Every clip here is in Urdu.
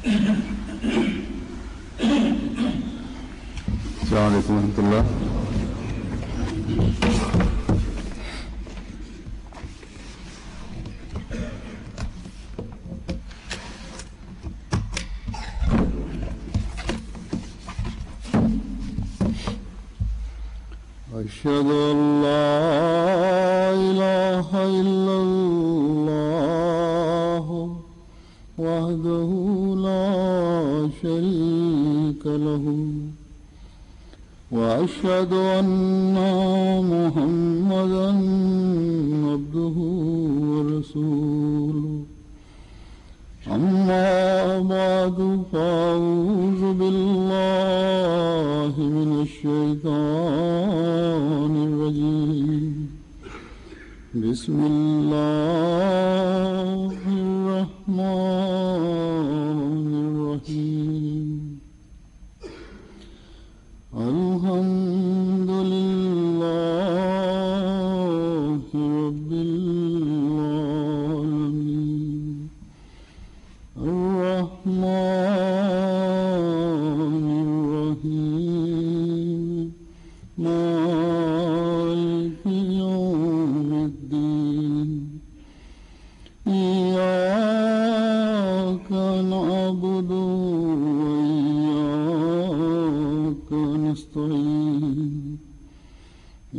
السلام علیکم ورحمۃ اللہ. أشهد أن لا إله إلا الله وحده لا شريك له وأشهد أن محمدا عبده ورسوله. أما بعد فأعوذ بالله من الشيطان الرجيم. بسم الله الرحمن الرحيم. الحمد لله رب العالمين الرحمن الرحيم مالك يوم الدين. إياك نعبد وإياك نستعين.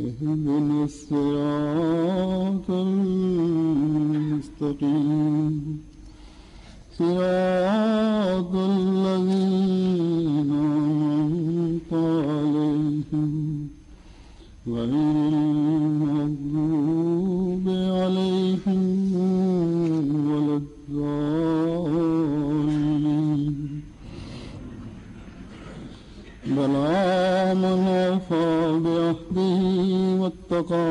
اهدنا الصراط المستقيم صراط الذين أنعمت عليهم غير المغضوب عليهم ولا الضالين. بلى من أوفى بعهده واتقى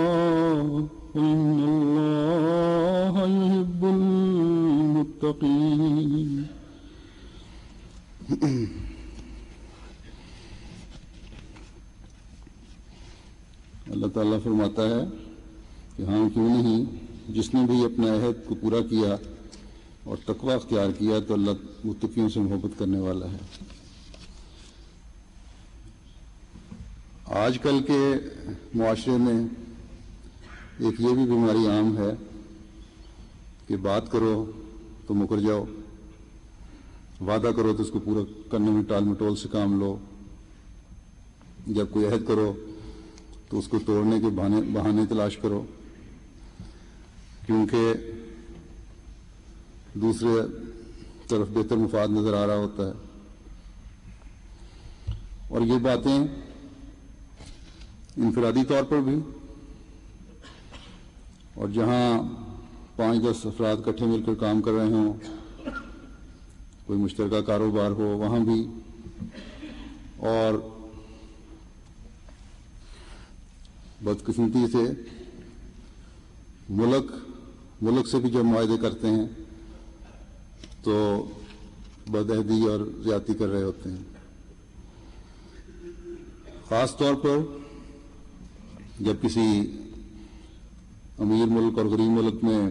فإن الله يحب المتقين. اللہ تعالیٰ فرماتا ہے کہ ہاں کیوں نہیں، جس نے بھی اپنے عہد کو پورا کیا اور تقوی اختیار کیا تو اللہ متقیوں سے محبت کرنے والا ہے. آج کل کے معاشرے میں ایک یہ بھی بیماری عام ہے کہ بات کرو تو مکر جاؤ، وعدہ کرو تو اس کو پورا کرنے میں ٹال مٹول سے کام لو، جب کوئی عہد کرو تو اس کو توڑنے کے بہانے تلاش کرو، کیونکہ دوسرے طرف بہتر مفاد نظر آ رہا ہوتا ہے. اور یہ باتیں انفرادی طور پر بھی، اور جہاں 5-10 افراد اکٹھے مل کر کام کر رہے ہوں، کوئی مشترکہ کاروبار ہو، وہاں بھی، اور بدقسمتی سے ملک سے بھی جب معاہدے کرتے ہیں تو بدعہدی اور زیادتی کر رہے ہوتے ہیں. خاص طور پر جب کسی امیر ملک اور غریب ملک میں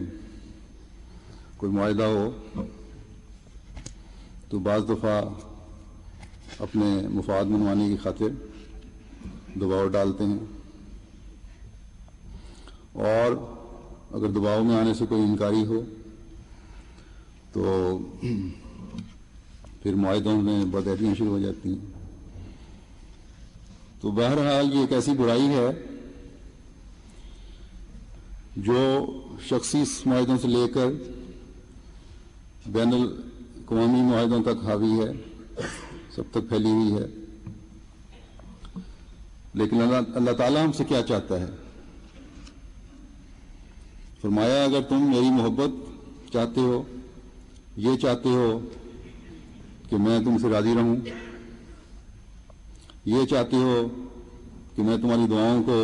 کوئی معاہدہ ہو تو بعض دفعہ اپنے مفاد منوانے کی خاطر دباؤ ڈالتے ہیں، اور اگر دباؤ میں آنے سے کوئی انکاری ہو تو پھر معاہدوں میں بدعہدیاں شروع ہو جاتی ہیں. تو بہرحال یہ ایک ایسی برائی ہے جو شخصی معاہدوں سے لے کر بین الاقوامی معاہدوں تک حاوی ہے، سب تک پھیلی ہوئی ہے. لیکن اللہ تعالیٰ ہم سے کیا چاہتا ہے؟ فرمایا اگر تم میری محبت چاہتے ہو، یہ چاہتے ہو کہ میں تم سے راضی رہوں، یہ چاہتے ہو کہ میں تمہاری دعاؤں کو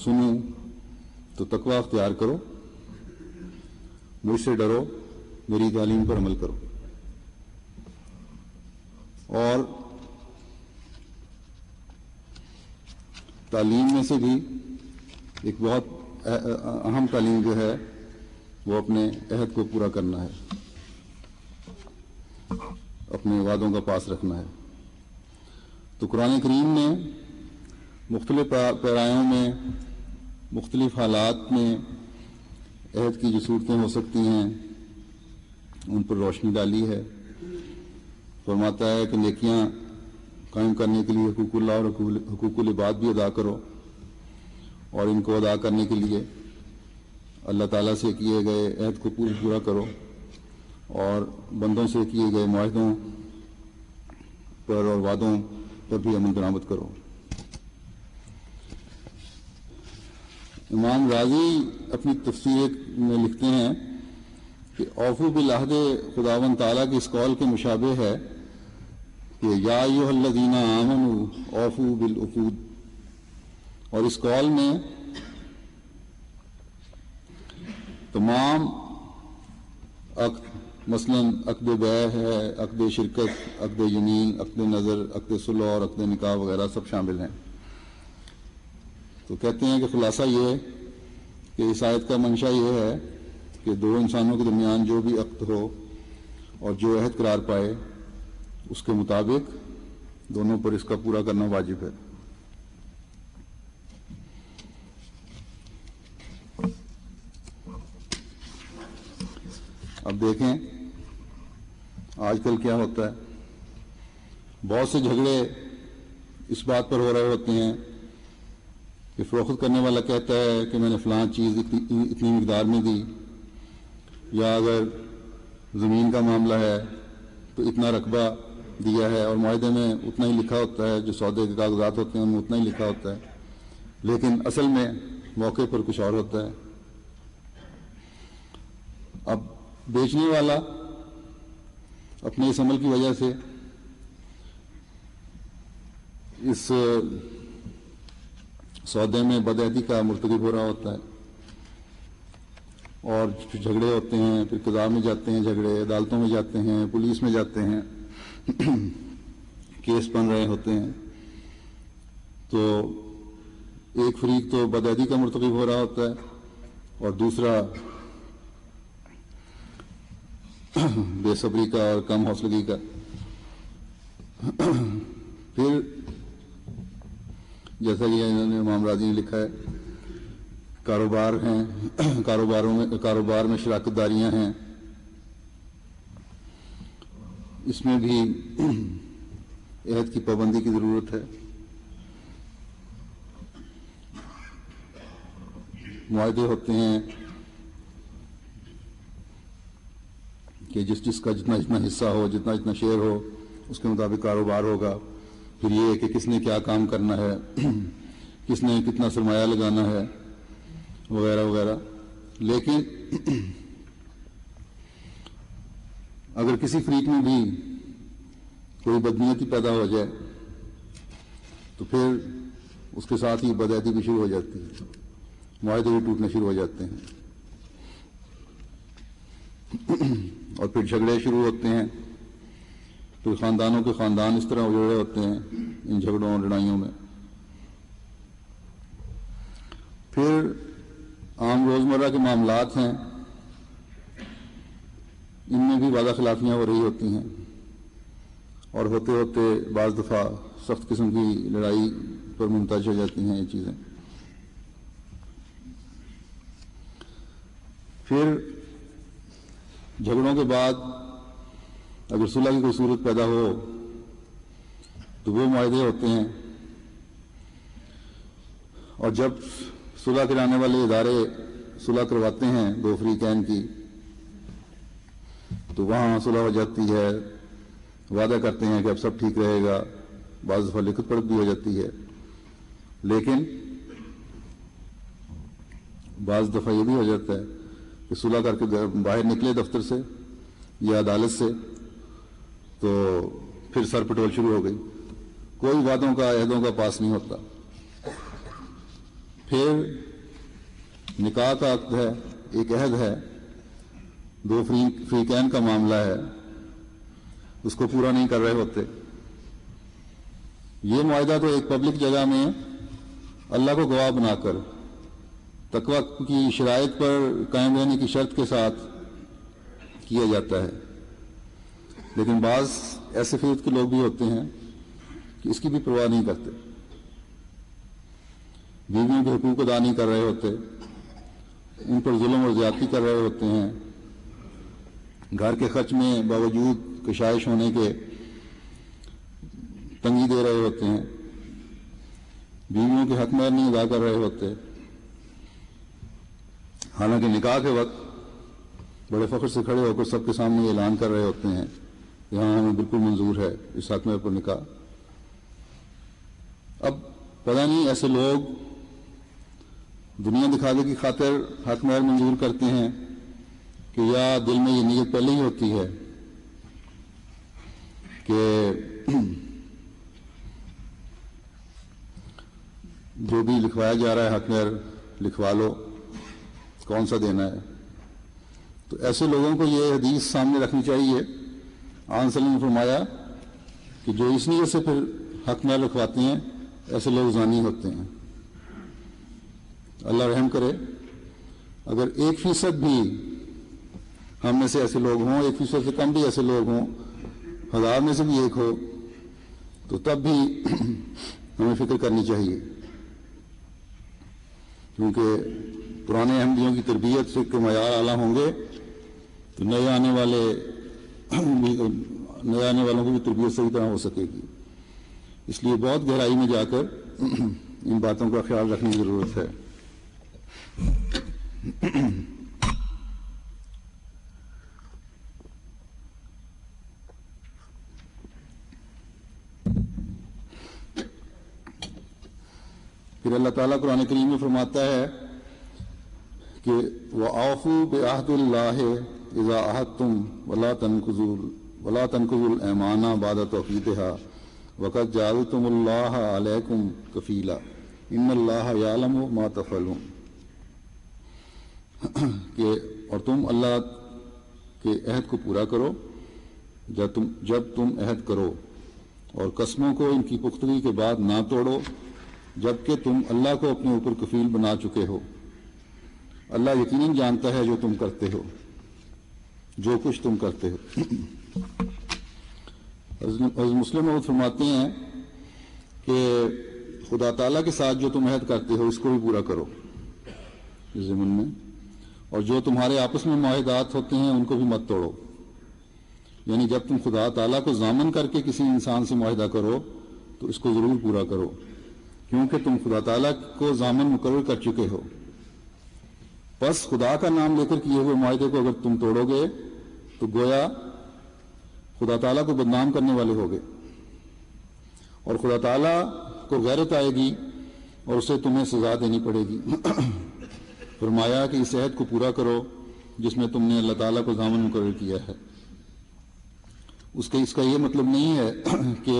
سنوں، تو تقوی اختیار کرو، مجھ سے ڈرو، میری تعلیم پر عمل کرو. اور تعلیم میں سے بھی ایک بہت اہم تعلیم جو ہے وہ اپنے عہد کو پورا کرنا ہے. اپنے وعدوں کا پاس رکھنا ہے۔ تو قرآن کریم نے مختلف پیرایوں میں، مختلف حالات میں عہد کی جو صورتیں ہو سکتی ہیں ان پر روشنی ڈالی ہے۔ فرماتا ہے کہ نیکیاں قائم کرنے کے لیے حقوق اللہ اور حقوق العباد بھی ادا کرو، اور ان کو ادا کرنے کے لیے اللہ تعالیٰ سے کیے گئے عہد کو پورا کرو، اور بندوں سے کیے گئے معاہدوں پر اور وعدوں پر بھی عمل درآمد کرو۔ امام راضی اپنی تفسیر میں لکھتے ہیں کہ اوفو بالعہد خداوند تعالیٰ کی اس قول کے مشابہ ہے کہ یا ایھا الذین آمنوا اوفو بالعقود، اور اس قول میں تمام عقد، مثلا عقد بیع ہے، عقد شرکت، عقد یمین، عقد نظر، عقد صلح اور عقد نکاح وغیرہ سب شامل ہیں۔ تو کہتے ہیں کہ خلاصہ یہ کہ اس آیت کا منشا یہ ہے کہ دو انسانوں کے درمیان جو بھی عقد ہو اور جو عہد قرار پائے اس کے مطابق دونوں پر اس کا پورا کرنا واجب ہے۔ اب دیکھیں آج کل کیا ہوتا ہے، بہت سے جھگڑے اس بات پر ہو رہے ہوتے ہیں کہ فروخت کرنے والا کہتا ہے کہ میں نے فلاں چیز اتنی مقدار میں دی، یا اگر زمین کا معاملہ ہے تو اتنا رقبہ دیا ہے، اور معاہدے میں اتنا ہی لکھا ہوتا ہے، جو سودے کے کاغذات ہوتے ہیں ان میں اتنا ہی لکھا ہوتا ہے، لیکن اصل میں موقع پر کچھ اور ہوتا ہے۔ اب بیچنے والا اپنے اس عمل کی وجہ سے اس سودے میں بدعہدی کا مرتکب ہو رہا ہوتا ہے، اور جھگڑے ہوتے ہیں، پھر قضاء میں جاتے ہیں جھگڑے، عدالتوں میں جاتے ہیں، پولیس میں جاتے ہیں، کیس بن رہے ہوتے ہیں۔ تو ایک فریق تو بدعہدی کا مرتکب ہو رہا ہوتا ہے اور دوسرا بے صبری کا اور کم حوصلگی کا۔ پھر جیسا کہ انہوں نے امام راضی نے لکھا ہے، کاروبار ہیں، کاروبار میں شراکت داریاں ہیں، اس میں بھی عہد کی پابندی کی ضرورت ہے۔ معاہدے ہوتے ہیں کہ جس کا جتنا حصہ ہو، جتنا شیئر ہو، اس کے مطابق کاروبار ہوگا۔ پھر یہ کہ کس نے کیا کام کرنا ہے، کس نے کتنا سرمایہ لگانا ہے، وغیرہ وغیرہ۔ لیکن اگر کسی فریق میں بھی کوئی بدنیتی پیدا ہو جائے تو پھر اس کے ساتھ ہی بدعہدی بھی شروع ہو جاتی ہے، معاہدے بھی ٹوٹنے شروع ہو جاتے ہیں، اور پھر جھگڑے شروع ہوتے ہیں۔ پھر خاندانوں کے خاندان اس طرح اجڑے ہوتے ہیں ان جھگڑوں اور لڑائیوں میں۔ پھر عام روزمرہ کے معاملات ہیں، ان میں بھی وعدہ خلافیاں ہو رہی ہوتی ہیں، اور ہوتے ہوتے بعض دفعہ سخت قسم کی لڑائی پر منتج ہو جاتی ہیں یہ چیزیں۔ پھر جھگڑوں کے بعد اگر صلح کی کوئی صورت پیدا ہو تو وہ معاہدے ہوتے ہیں، اور جب صلح کرانے والے ادارے صلح کرواتے ہیں دو فریقین کی تو وہاں صلح ہو جاتی ہے، وعدہ کرتے ہیں کہ اب سب ٹھیک رہے گا، بعض دفعہ لکھت پڑھت بھی ہو جاتی ہے، لیکن بعض دفعہ یہ بھی ہو جاتا ہے کہ صلح کر کے باہر نکلے دفتر سے یا عدالت سے تو پھر سر پٹول شروع ہو گئی، کوئی وعدوں کا عہدوں کا پاس نہیں ہوتا۔ پھر نکاح کا عقد ہے، ایک عہد ہے، دو فریقین کا معاملہ ہے، اس کو پورا نہیں کر رہے ہوتے۔ یہ معاہدہ تو ایک پبلک جگہ میں اللہ کو گواہ بنا کر تقویٰ کی شرائط پر قائم رہنے کی شرط کے ساتھ کیا جاتا ہے، لیکن بعض ایسے فطرت کے لوگ بھی ہوتے ہیں کہ اس کی بھی پرواہ نہیں کرتے، بیویوں کے حقوق ادا نہیں کر رہے ہوتے، ان پر ظلم اور زیادتی کر رہے ہوتے ہیں، گھر کے خرچ میں باوجود کشائش ہونے کے تنگی دے رہے ہوتے ہیں، بیویوں کے حق مہر نہیں ادا کر رہے ہوتے، حالانکہ نکاح کے وقت بڑے فخر سے کھڑے ہو کر سب کے سامنے اعلان کر رہے ہوتے ہیں کہ ہاں ہمیں بالکل منظور ہے اس حق مہر پر نکاح۔ اب پتہ نہیں ایسے لوگ دنیا دکھانے کی خاطر حق مہر منظور کرتے ہیں کہ یا دل میں یہ نیت پہلے ہی ہوتی ہے کہ جو بھی لکھوایا جا رہا ہے حق مہر لکھوا لو، کون سا دینا ہے۔ تو ایسے لوگوں کو یہ حدیث سامنے رکھنی چاہیے۔ آن صلی اللہ علیہ وسلم نے فرمایا کہ جو اس نیت سے پھر حق مہر لکھواتے ہیں ایسے لوگ زانی ہوتے ہیں۔ اللہ رحم کرے، اگر 1% بھی ہم میں سے ایسے لوگ ہوں، 1% سے کم بھی ایسے لوگ ہوں، 1000 میں سے بھی ایک ہو، تو تب بھی ہمیں فکر کرنی چاہیے، کیونکہ پرانے احمدیوں کی تربیت سے کے معیار اعلیٰ ہوں گے تو نئے آنے والوں کو بھی تربیت صحیح طرح ہو سکے گی۔ اس لیے بہت گہرائی میں جا کر ان باتوں کا خیال رکھنے کی ضرورت ہے۔ پھر اللہ تعالیٰ قرآن کریم میں فرماتا ہے کہ وَأَوْفُوا بِعَهْدِ اللَّهِ إِذَا عَاهَدتُّمْ وَلَا تَنقُضُوا الْأَيْمَانَ بَعْدَ تَوْكِيدِهَا وَقَدْ جَعَلْتُمُ اللَّهَ عَلَيْكُمْ كَفِيلًا إِنَّ اللَّهَ يَعْلَمُ مَا تَفْعَلُونَ، کہ اور تم اللہ کے عہد کو پورا کرو جب تم عہد کرو، اور قسموں کو ان کی پختگی کے بعد نہ توڑو جبکہ تم اللہ کو اپنے اوپر کفیل بنا چکے ہو۔ اللہ یقیناً جانتا ہے جو تم کرتے ہو، جو کچھ تم کرتے ہو۔ حضرت مسلم محمد فرماتے ہیں کہ خدا تعالیٰ کے ساتھ جو تم عہد کرتے ہو اس کو بھی پورا کرو اس ضمن میں، اور جو تمہارے آپس میں معاہدات ہوتے ہیں ان کو بھی مت توڑو۔ یعنی جب تم خدا تعالیٰ کو ضامن کر کے کسی انسان سے معاہدہ کرو تو اس کو ضرور پورا کرو، کیونکہ تم خدا تعالیٰ کو ضامن مقرر کر چکے ہو۔ بس خدا کا نام لے کر کیے ہوئے معاہدے کو اگر تم توڑو گے تو گویا خدا تعالیٰ کو بدنام کرنے والے ہوگے، اور خدا تعالیٰ کو غیرت آئے گی اور اسے تمہیں سزا دینی پڑے گی۔ فرمایا کہ اس عہد کو پورا کرو جس میں تم نے اللہ تعالیٰ کو ضامن مقرر کیا ہے۔ اس کا یہ مطلب نہیں ہے کہ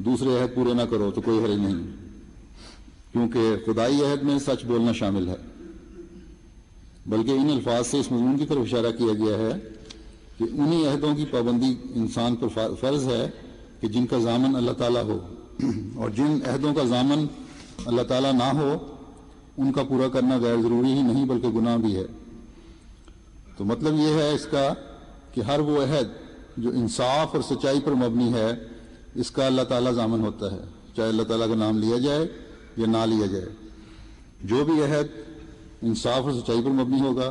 دوسرے عہد پورے نہ کرو تو کوئی حرج نہیں، کیونکہ خدائی عہد میں سچ بولنا شامل ہے، بلکہ ان الفاظ سے اس مضمون کی طرف اشارہ کیا گیا ہے کہ انہی عہدوں کی پابندی انسان پر فرض ہے کہ جن کا ضامن اللہ تعالیٰ ہو، اور جن عہدوں کا ضامن اللہ تعالیٰ نہ ہو ان کا پورا کرنا غیر ضروری ہی نہیں بلکہ گناہ بھی ہے۔ تو مطلب یہ ہے اس کا کہ ہر وہ عہد جو انصاف اور سچائی پر مبنی ہے اس کا اللہ تعالیٰ ضامن ہوتا ہے، چاہے اللہ تعالیٰ کا نام لیا جائے یا نہ لیا جائے۔ جو بھی عہد انصاف اور سچائی پر مبنی ہوگا،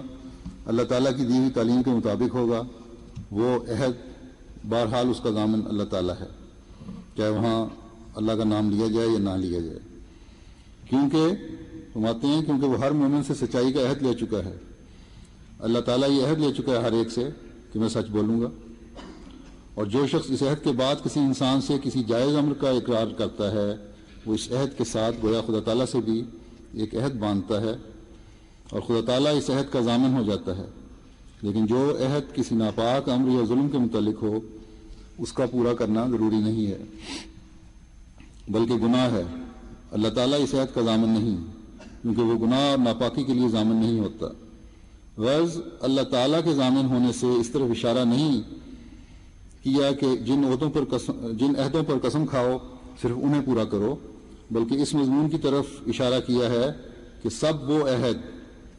اللہ تعالیٰ کی دی ہوئی تعلیم کے مطابق ہوگا، وہ عہد بہرحال اس کا ضامن اللہ تعالیٰ ہے، چاہے وہاں اللہ کا نام لیا جائے یا نہ لیا جائے۔ فرماتے ہیں کیونکہ وہ ہر مومن سے سچائی کا عہد لے چکا ہے۔ اللہ تعالیٰ یہ عہد لے چکا ہے ہر ایک سے کہ میں سچ بولوں گا، اور جو شخص اس عہد کے بعد کسی انسان سے کسی جائز امر کا اقرار کرتا ہے وہ اس عہد کے ساتھ گویا خدا تعالیٰ سے بھی ایک عہد باندھتا ہے، اور خدا تعالیٰ اس عہد کا ضامن ہو جاتا ہے۔ لیکن جو عہد کسی ناپاک امر یا ظلم کے متعلق ہو اس کا پورا کرنا ضروری نہیں ہے بلکہ گناہ ہے۔ اللہ تعالیٰ اس عہد کا ضامن نہیں، کیونکہ وہ گناہ اور ناپاکی کے لیے ضامن نہیں ہوتا۔ غرض اللہ تعالیٰ کے ضامن ہونے سے اس طرف اشارہ نہیں کیا کہ جن عہدوں پر قسم کھاؤ صرف انہیں پورا کرو، بلکہ اس مضمون کی طرف اشارہ کیا ہے کہ سب وہ عہد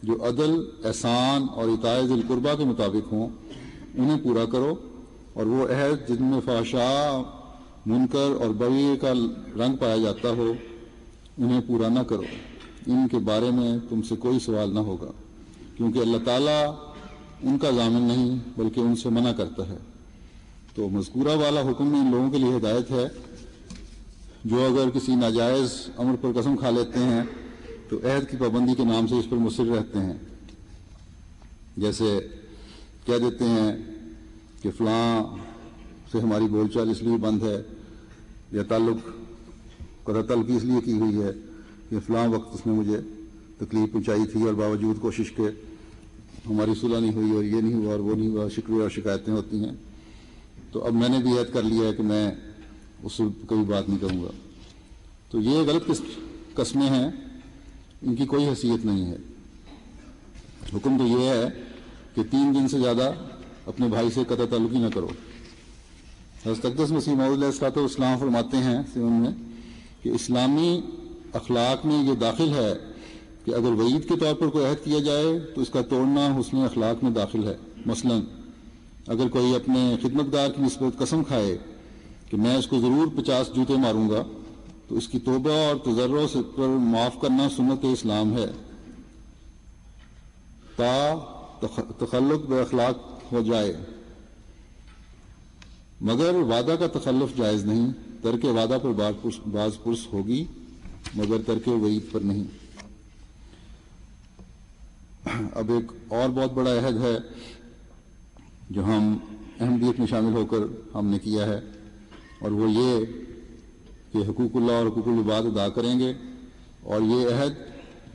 جو عدل، احسان اور اطاعت ذی القربیٰ کے مطابق ہوں انہیں پورا کرو، اور وہ عہد جن میں فحشاء، منکر اور بغی کا رنگ پایا جاتا ہو انہیں پورا نہ کرو، ان کے بارے میں تم سے کوئی سوال نہ ہوگا، کیونکہ اللہ تعالیٰ ان کا ضامن نہیں بلکہ ان سے منع کرتا ہے۔ تو مذکورہ والا حکم ان لوگوں کے لیے ہدایت ہے جو اگر کسی ناجائز امر پر قسم کھا لیتے ہیں تو عہد کی پابندی کے نام سے اس پر مصر رہتے ہیں، جیسے کہہ دیتے ہیں کہ فلاں سے ہماری بول چال اس لیے بند ہے، یا تعلق قطع تعلقی اس لیے کی ہوئی ہے کہ فلاں وقت اس نے مجھے تکلیف پہنچائی تھی اور باوجود کوشش کے ہماری صلح نہیں ہوئی اور یہ نہیں ہوا اور وہ نہیں ہوا، شکوے اور شکایتیں ہوتی ہیں، تو اب میں نے بھی عہد کر لیا ہے کہ میں اس سے کبھی بات نہیں کروں گا۔ تو یہ غلط قسمیں ہیں، ان کی کوئی حیثیت نہیں ہے۔ حکم تو یہ ہے کہ 3 دن سے زیادہ اپنے بھائی سے قطع تعلقی نہ کرو۔ حضرت اقدس مسیح موعود علیہ الصلوۃ والسلام فرماتے ہیں سیون میں کہ اسلامی اخلاق میں یہ داخل ہے کہ اگر وعید کے طور پر کوئی عہد کیا جائے تو اس کا توڑنا حسن اخلاق میں داخل ہے۔ مثلا اگر کوئی اپنے خدمتگار کی نسبت قسم کھائے کہ میں اس کو ضرور 50 جوتے ماروں گا تو اس کی توبہ اور تضرع پر معاف کرنا سنت اسلام ہے تا تخلق بے اخلاق ہو جائے، مگر وعدہ کا تخلف جائز نہیں۔ ترک وعدہ پر باز پرس ہوگی مگر ترک وعید پر نہیں۔ اب ایک اور بہت بڑا عہد ہے جو ہم احمدیت میں شامل ہو کر ہم نے کیا ہے، اور وہ یہ کہ حقوق اللہ اور حقوق العباد ادا کریں گے، اور یہ عہد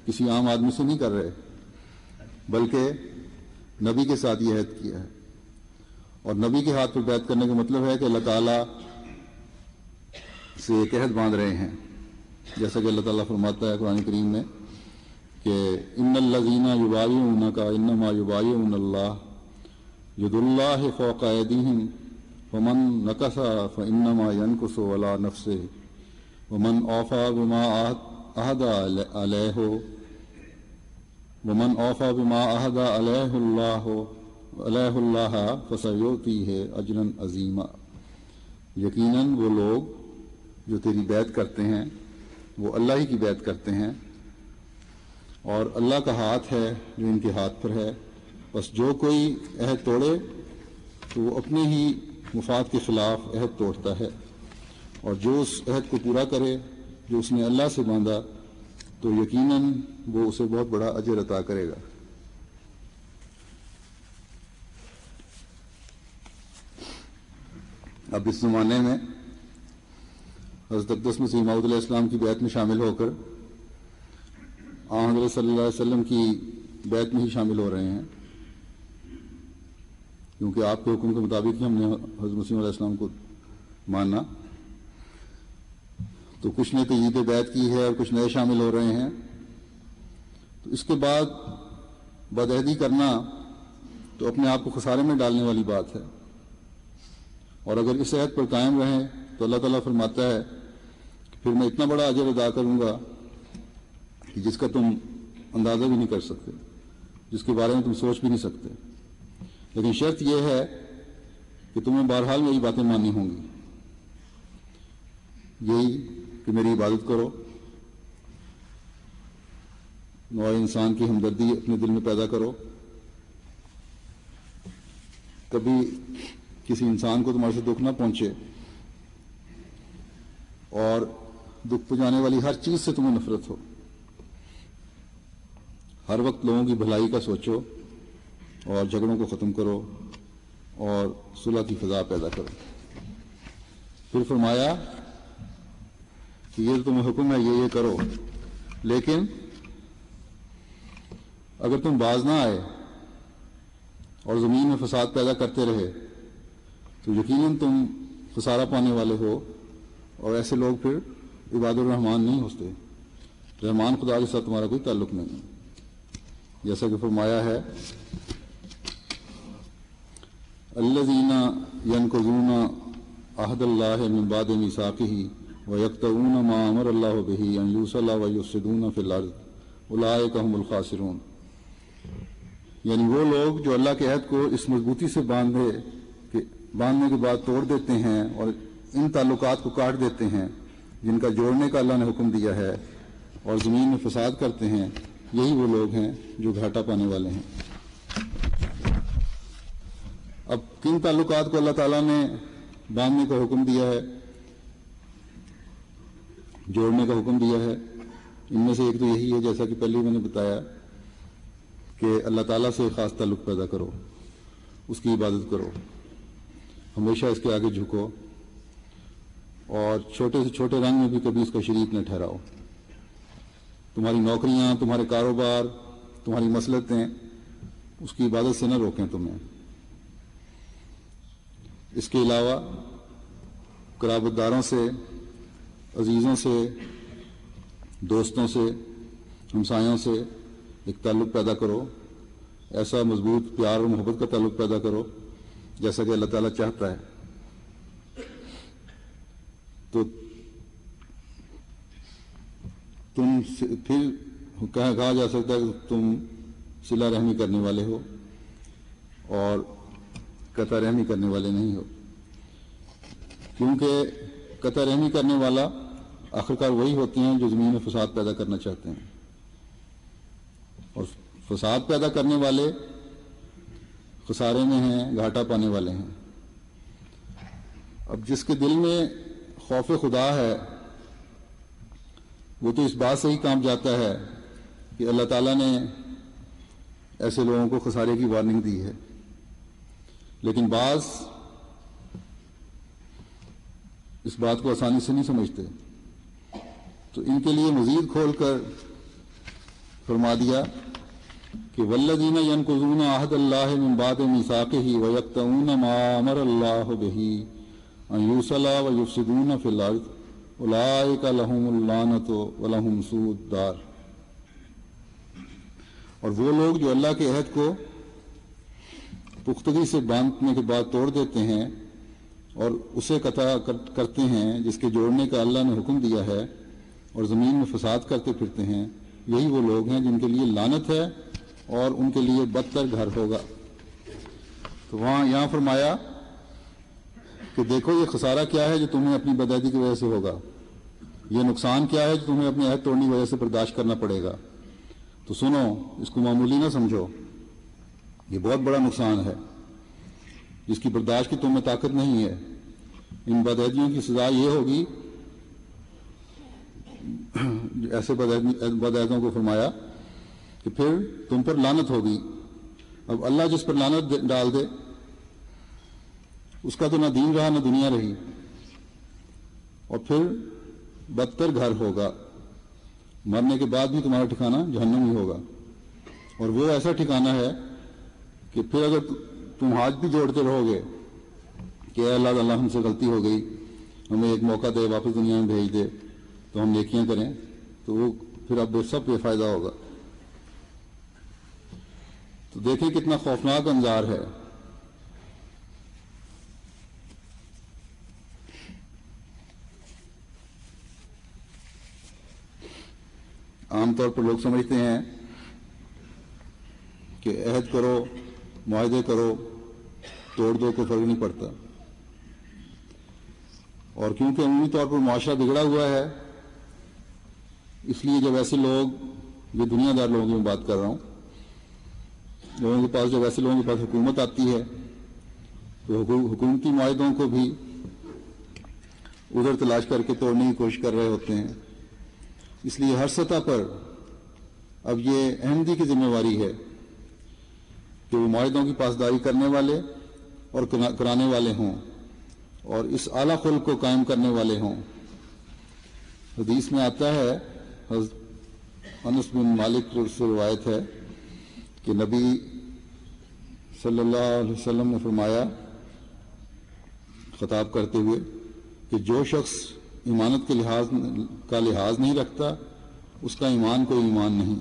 کسی عام آدمی سے نہیں کر رہے بلکہ نبی کے ساتھ یہ عہد کیا ہے، اور نبی کے ہاتھ پر بیعت کرنے کا مطلب ہے کہ اللہ تعالیٰ سے ایک عہد باندھ رہے ہیں، جیسا کہ اللہ تعالیٰ فرماتا ہے قرآن کریم میں کہ ان الذین یبایعونک انما یبایعون اللہ ید اللہ فوق ایدیہم ومن نکث فانما ینکث علی نفسہ ومن اوفی بما عہد علیہ اللہ فسیؤتیہ اجرا عظیما۔ یقیناً وہ لوگ جو تیری بیعت کرتے ہیں وہ اللہ ہی کی بیعت کرتے ہیں، اور اللہ کا ہاتھ ہے جو ان کے ہاتھ پر ہے، بس جو کوئی عہد توڑے تو وہ اپنے ہی مفاد کے خلاف عہد توڑتا ہے، اور جو اس عہد کو پورا کرے جو اس نے اللہ سے باندھا تو یقیناً وہ اسے بہت بڑا اجر عطا کرے گا۔ اب اس زمانے میں حضرت اقدس مسیح موعود علیہ السلام کی بیعت میں شامل ہو کر حضرت صلی اللہ علیہ وسلم کی بیعت میں ہی شامل ہو رہے ہیں، کیونکہ آپ کے حکم کے مطابق ہی ہم نے حضرت مسیح علیہ السلام کو ماننا، تو کچھ نے تجدید بیعت کی ہے اور کچھ نئے شامل ہو رہے ہیں۔ تو اس کے بعد بدعہدی کرنا تو اپنے آپ کو خسارے میں ڈالنے والی بات ہے، اور اگر اس عہد پر قائم رہیں تو اللہ تعالیٰ فرماتا ہے کہ پھر میں اتنا بڑا اجر ادا کروں گا کہ جس کا تم اندازہ بھی نہیں کر سکتے، جس کے بارے میں تم سوچ بھی نہیں سکتے، لیکن شرط یہ ہے کہ تمہیں بہرحال میری باتیں ماننی ہوں گی، یہی کہ میری عبادت کرو، نوع انسان کی ہمدردی اپنے دل میں پیدا کرو، کبھی کسی انسان کو تمہارے سے دکھ نہ پہنچے، اور دکھ پہنچانے والی ہر چیز سے تمہیں نفرت ہو، ہر وقت لوگوں کی بھلائی کا سوچو اور جھگڑوں کو ختم کرو اور صلح کی فضا پیدا کرو۔ پھر فرمایا کہ یہ تمہیں حکم ہے یہ کرو، لیکن اگر تم باز نہ آئے اور زمین میں فساد پیدا کرتے رہے تو یقیناً تم خسارہ پانے والے ہو، اور ایسے لوگ پھر عباد الرحمن نہیں ہوتے، رحمان خدا کے ساتھ تمہارا کوئی تعلق نہیں ہے، جیسا کہ فرمایا ہے الذین ینقضون عہد اللہ من بعد میثاقہ ویقطعون ما امر اللہ بہ ان یوصل ویفسدون فی الارض اولئک هم الخاسرون۔ یعنی وہ لوگ جو اللہ کے عہد کو اس مضبوطی سے باندھے کہ باندھنے کے بعد توڑ دیتے ہیں اور ان تعلقات کو کاٹ دیتے ہیں جن کا جوڑنے کا اللہ نے حکم دیا ہے اور زمین میں فساد کرتے ہیں، یہی وہ لوگ ہیں جو گھاٹا پانے والے ہیں۔ اب کن تعلقات کو اللہ تعالیٰ نے باندھنے کا حکم دیا ہے، جوڑنے کا حکم دیا ہے؟ ان میں سے ایک تو یہی ہے، جیسا کہ پہلے میں نے بتایا، کہ اللہ تعالیٰ سے خاص تعلق پیدا کرو، اس کی عبادت کرو، ہمیشہ اس کے آگے جھکو، اور چھوٹے سے چھوٹے رنگ میں بھی کبھی اس کا شریک نہ ٹھہراؤ۔ تمہاری نوکریاں، تمہارے کاروبار، تمہاری مصلحتیں اس کی عبادت سے نہ روکیں تمہیں۔ اس کے علاوہ قرابت داروں سے، عزیزوں سے، دوستوں سے، ہمسایوں سے ایک تعلق پیدا کرو، ایسا مضبوط پیار اور محبت کا تعلق پیدا کرو جیسا کہ اللہ تعالیٰ چاہتا ہے۔ تو تم پھر کہا جا سکتا ہے کہ تم صلہ رحمی کرنے والے ہو اور قطع رحمی کرنے والے نہیں ہو، کیونکہ قطع رحمی کرنے والا آخرکار وہی ہوتے ہیں جو زمین میں فساد پیدا کرنا چاہتے ہیں، اور فساد پیدا کرنے والے خسارے میں ہیں، گھاٹا پانے والے ہیں۔ اب جس کے دل میں خوف خدا ہے وہ تو اس بات سے ہی کام جاتا ہے کہ اللہ تعالیٰ نے ایسے لوگوں کو خسارے کی وارننگ دی ہے، لیکن بعض اس بات کو آسانی سے نہیں سمجھتے، تو ان کے لیے مزید کھول کر فرما دیا کہ والذین ینقضون عہد اللہ من بعد میثاقہ ویقطعون ما امر اللہ بہ ان یوصل ویفسدون فی الارض اولئک لہم اللعنۃ ولہم سوء الدار۔ اور وہ لوگ جو اللہ کے عہد کو پختگی سے باندھنے کے بعد توڑ دیتے ہیں اور اسے قطع کرتے ہیں جس کے جوڑنے کا اللہ نے حکم دیا ہے، اور زمین میں فساد کرتے پھرتے ہیں، یہی وہ لوگ ہیں جن کے لیے لعنت ہے اور ان کے لیے بدتر گھر ہوگا۔ تو یہاں فرمایا کہ دیکھو یہ خسارہ کیا ہے جو تمہیں اپنی بدعہدی کی وجہ سے ہوگا، یہ نقصان کیا ہے جو تمہیں اپنے عہد توڑنے کی وجہ سے برداشت کرنا پڑے گا۔ تو سنو، اس کو معمولی نہ سمجھو، یہ بہت بڑا نقصان ہے جس کی برداشت کی تمہیں طاقت نہیں ہے۔ ان بدعہدیوں کی سزا یہ ہوگی، ایسے بدعہدوں کو فرمایا کہ پھر تم پر لعنت ہوگی۔ اب اللہ جس پر لعنت ڈال دے اس کا تو نہ دین رہا نہ دنیا رہی، اور پھر بدتر گھر ہوگا، مرنے کے بعد بھی تمہارا ٹھکانہ جہنم ہی ہوگا۔ اور وہ ایسا ٹھکانہ ہے کہ پھر اگر تم ہاتھ بھی جوڑتے رہو گے کہ اے اللہ ہم سے غلطی ہو گئی، ہمیں ایک موقع دے، واپس دنیا میں بھیج دے تو ہم نیکیاں کریں، تو وہ پھر اب سب بے فائدہ ہوگا۔ تو دیکھیں کتنا خوفناک انظار ہے۔ عام طور پر لوگ سمجھتے ہیں کہ عہد کرو، معاہدے کرو، توڑ دو، کوئی فرق نہیں پڑتا، اور کیونکہ عمومی طور پر معاشرہ بگڑا ہوا ہے اس لیے جب ایسے لوگ، یہ دنیا دار لوگوں کی میں بات کر رہا ہوں، لوگوں کے پاس جب ایسے لوگوں کے پاس حکومت آتی ہے تو حکومتی معاہدوں کو بھی ادھر تلاش کر کے توڑنے کی کوشش کر رہے ہوتے ہیں۔ اس لیے ہر سطح پر اب یہ احمدی کی ذمہ داری ہے کہ وہ معاہدوں کی پاسداری کرنے والے اور کرانے والے ہوں اور اس اعلیٰ خلق کو قائم کرنے والے ہوں۔ حدیث میں آتا ہے، حضرت انس بن مالک سے روایت ہے کہ نبی صلی اللہ علیہ وسلم نے فرمایا خطاب کرتے ہوئے کہ جو شخص ایمانت کے لحاظ نہیں رکھتا اس کا ایمان کوئی ایمان نہیں،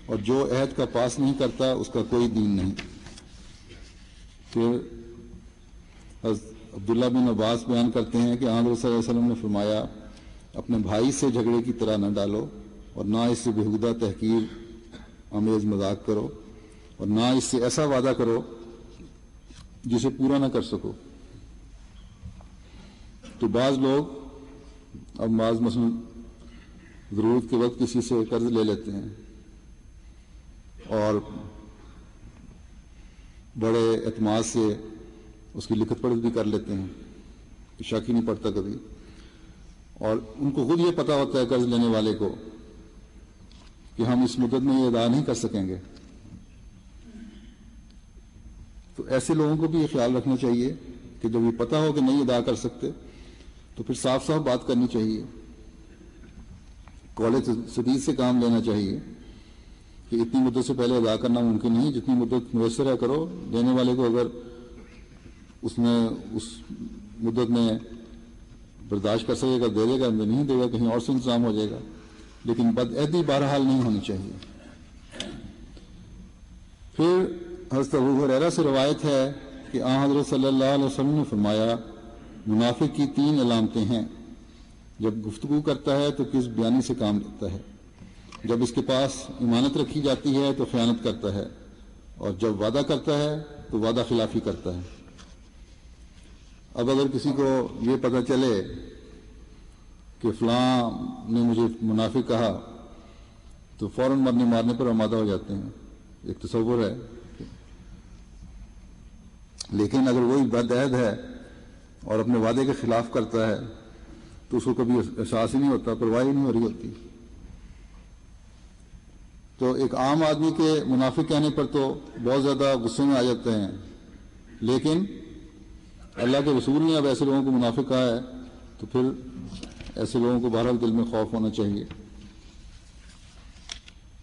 اور جو عہد کا پاس نہیں کرتا اس کا کوئی دین نہیں۔ پھر عبداللہ بن عباس بیان کرتے ہیں کہ آن صلی اللہ علیہ وسلم نے فرمایا اپنے بھائی سے جھگڑے کی طرح نہ ڈالو، اور نہ اس سے بےہودہ تحقیر آمیز مذاق کرو، اور نہ اس سے ایسا وعدہ کرو جسے پورا نہ کر سکو۔ تو بعض لوگ اب مثلا ضرورت کے وقت کسی سے قرض لے لیتے ہیں اور بڑے اعتماد سے اس کی لکھت پڑھت بھی کر لیتے ہیں، شک ہی نہیں پڑتا کبھی، اور ان کو خود یہ پتا ہوتا ہے قرض لینے والے کو کہ ہم اس مدت میں یہ ادا نہیں کر سکیں گے. تو ایسے لوگوں کو بھی یہ خیال رکھنا چاہیے کہ جب یہ پتا ہو کہ نہیں ادا کر سکتے تو پھر صاف صاف بات کرنی چاہیے، کالج سدید سے کام لینا چاہیے کہ اتنی مدت سے پہلے ادا کرنا ممکن نہیں، جتنی مدت میسر ہے کرو. دینے والے کو اگر اس مدت میں برداشت کر سکے گا دے دے گا، نہیں دے گا کہیں اور سے انتظام ہو جائے گا، لیکن بدعہدی بہرحال نہیں ہونی چاہیے. پھر حضرت ابو ہریرہ سے روایت ہے کہ آن حضرت صلی اللہ علیہ وسلم نے فرمایا منافق کی 3 علامتیں ہیں. جب گفتگو کرتا ہے تو کس بیانی سے کام لیتا ہے، جب اس کے پاس امانت رکھی جاتی ہے تو خیانت کرتا ہے، اور جب وعدہ کرتا ہے تو وعدہ خلافی کرتا ہے. اب اگر کسی کو یہ پتہ چلے کہ فلاں نے مجھے منافق کہا تو فوراً مرنے مارنے پر آمادہ ہو جاتے ہیں، ایک تصور ہے. لیکن اگر وہی بدعہد ہے اور اپنے وعدے کے خلاف کرتا ہے تو اس کو کبھی احساس ہی نہیں ہوتا، پرواہ ہی نہیں ہو رہی ہوتی. تو ایک عام آدمی کے منافق کہنے پر تو بہت زیادہ غصے میں آ جاتے ہیں، لیکن اللہ کے رسول نے اب ایسے لوگوں کو منافق کہا ہے تو پھر ایسے لوگوں کو بہرحال دل میں خوف ہونا چاہیے.